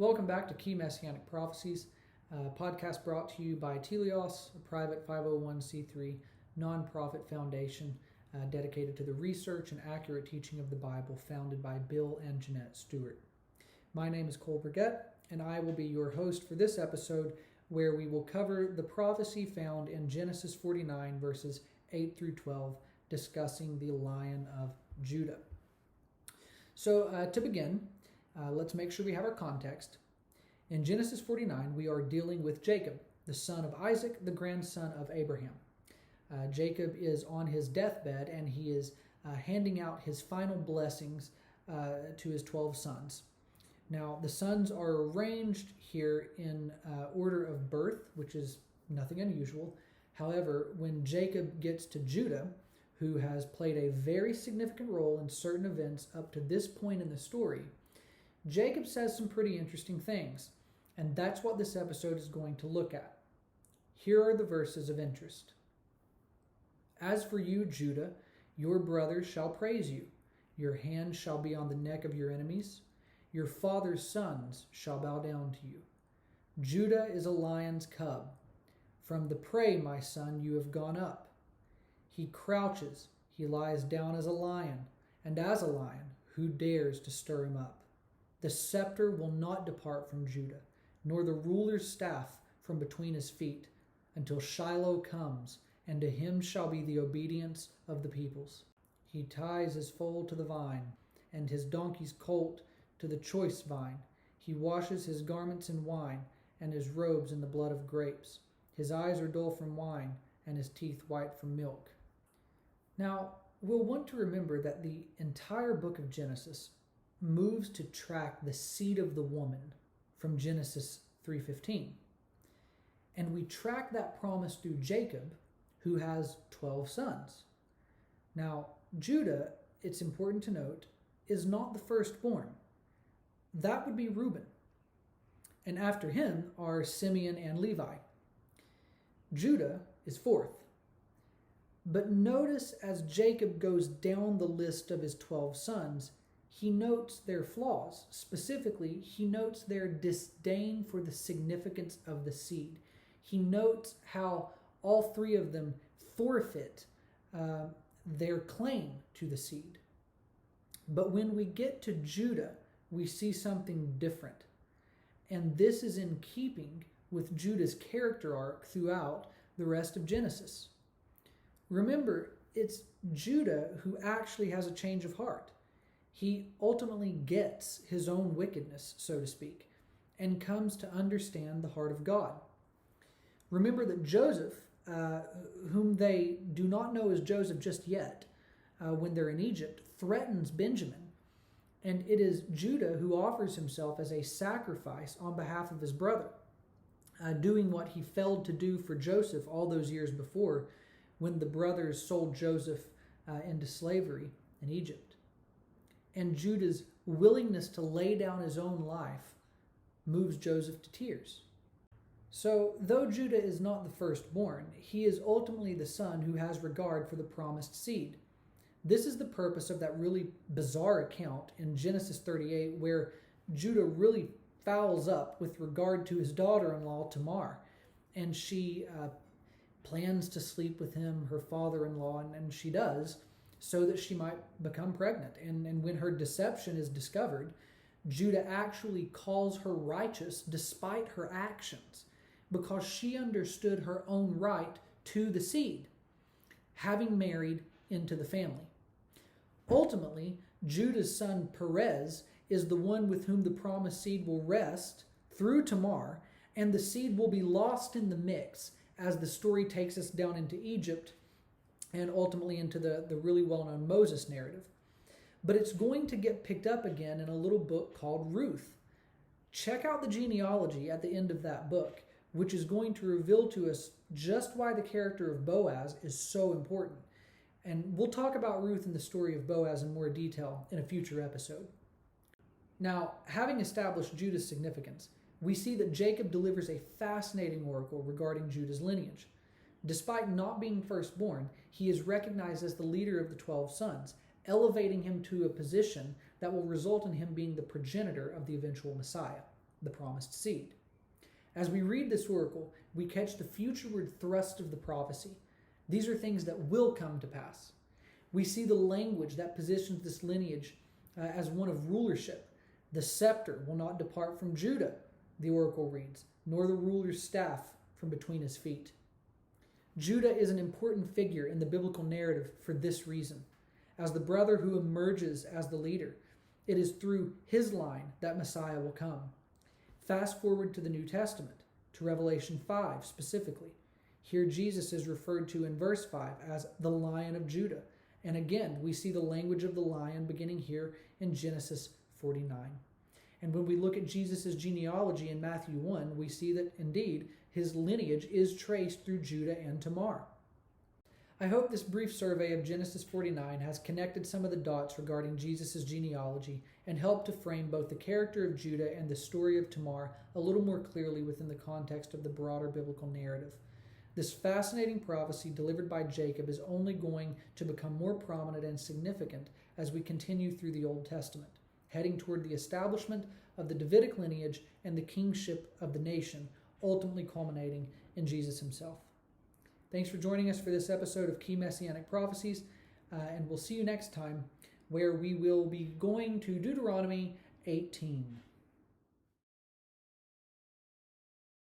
Welcome back to Key Messianic Prophecies, a podcast brought to you by Teleios, a private 501c3 nonprofit foundation dedicated to the research and accurate teaching of the Bible, founded by Bill and Jeanette Stewart. My name is Cole Burgett, and I will be your host for this episode, where we will cover the prophecy found in Genesis 49, verses 8 through 12, discussing the Lion of Judah. So to begin, let's make sure we have our context. In Genesis 49, we are dealing with Jacob, the son of Isaac, the grandson of Abraham. Jacob is on his deathbed, and he is handing out his final blessings to his 12 sons. Now, the sons are arranged here in order of birth, which is nothing unusual. However, when Jacob gets to Judah, who has played a very significant role in certain events up to this point in the story, Jacob says some pretty interesting things, and that's what this episode is going to look at. Here are the verses of interest. As for you, Judah, your brothers shall praise you. Your hand shall be on the neck of your enemies. Your father's sons shall bow down to you. Judah is a lion's cub. From the prey, my son, you have gone up. He crouches, he lies down as a lion, and as a lion, who dares to stir him up? The scepter will not depart from Judah, nor the ruler's staff from between his feet, until Shiloh comes, and to him shall be the obedience of the peoples. He ties his foal to the vine, and his donkey's colt to the choice vine. He washes his garments in wine, and his robes in the blood of grapes. His eyes are dull from wine, and his teeth white from milk. Now, we'll want to remember that the entire book of Genesis moves to track the seed of the woman from Genesis 3:15. And we track that promise through Jacob, who has 12 sons. Now, Judah, it's important to note, is not the firstborn. That would be Reuben. And after him are Simeon and Levi. Judah is fourth. But notice as Jacob goes down the list of his 12 sons, he notes their flaws. Specifically, he notes their disdain for the significance of the seed. He notes how all three of them forfeit their claim to the seed. But when we get to Judah, we see something different. And this is in keeping with Judah's character arc throughout the rest of Genesis. Remember, it's Judah who actually has a change of heart. He ultimately gets his own wickedness, so to speak, and comes to understand the heart of God. Remember that Joseph, whom they do not know as Joseph just yet, when they're in Egypt, threatens Benjamin. And it is Judah who offers himself as a sacrifice on behalf of his brother, doing what he failed to do for Joseph all those years before, when the brothers sold Joseph into slavery in Egypt. And Judah's willingness to lay down his own life moves Joseph to tears. So, though Judah is not the firstborn, he is ultimately the son who has regard for the promised seed. This is the purpose of that really bizarre account in Genesis 38, where Judah really fouls up with regard to his daughter-in-law, Tamar, and she plans to sleep with him, her father-in-law, and she does, so that she might become pregnant. And when her deception is discovered, Judah actually calls her righteous despite her actions, because she understood her own right to the seed, having married into the family. Ultimately, Judah's son Perez is the one with whom the promised seed will rest through Tamar, and the seed will be lost in the mix as the story takes us down into Egypt and ultimately into the really well-known Moses narrative. But it's going to get picked up again in a little book called Ruth. Check out the genealogy at the end of that book, which is going to reveal to us just why the character of Boaz is so important. And we'll talk about Ruth and the story of Boaz in more detail in a future episode. Now, having established Judah's significance, we see that Jacob delivers a fascinating oracle regarding Judah's lineage. Despite not being firstborn, he is recognized as the leader of the 12 sons, elevating him to a position that will result in him being the progenitor of the eventual Messiah. the promised seed. As we read this oracle, we catch the futureward thrust of the prophecy. These are things that will come to pass. We see the language that positions this lineage as one of rulership. The scepter will not depart from Judah, the oracle reads, nor the ruler's staff from between his feet. Judah is an important figure in the biblical narrative for this reason. As the brother who emerges as the leader, it is through his line that Messiah will come. Fast forward to the New Testament, to Revelation 5 specifically. Here Jesus is referred to in verse 5 as the Lion of Judah. And again, we see the language of the lion beginning here in Genesis 49. And when we look at Jesus' genealogy in Matthew 1, we see that indeed his lineage is traced through Judah and Tamar. I hope this brief survey of Genesis 49 has connected some of the dots regarding Jesus' genealogy and helped to frame both the character of Judah and the story of Tamar a little more clearly within the context of the broader biblical narrative. This fascinating prophecy delivered by Jacob is only going to become more prominent and significant as we continue through the Old Testament, heading toward the establishment of the Davidic lineage and the kingship of the nation, ultimately culminating in Jesus himself. Thanks for joining us for this episode of Key Messianic Prophecies, and we'll see you next time, where we will be going to Deuteronomy 18.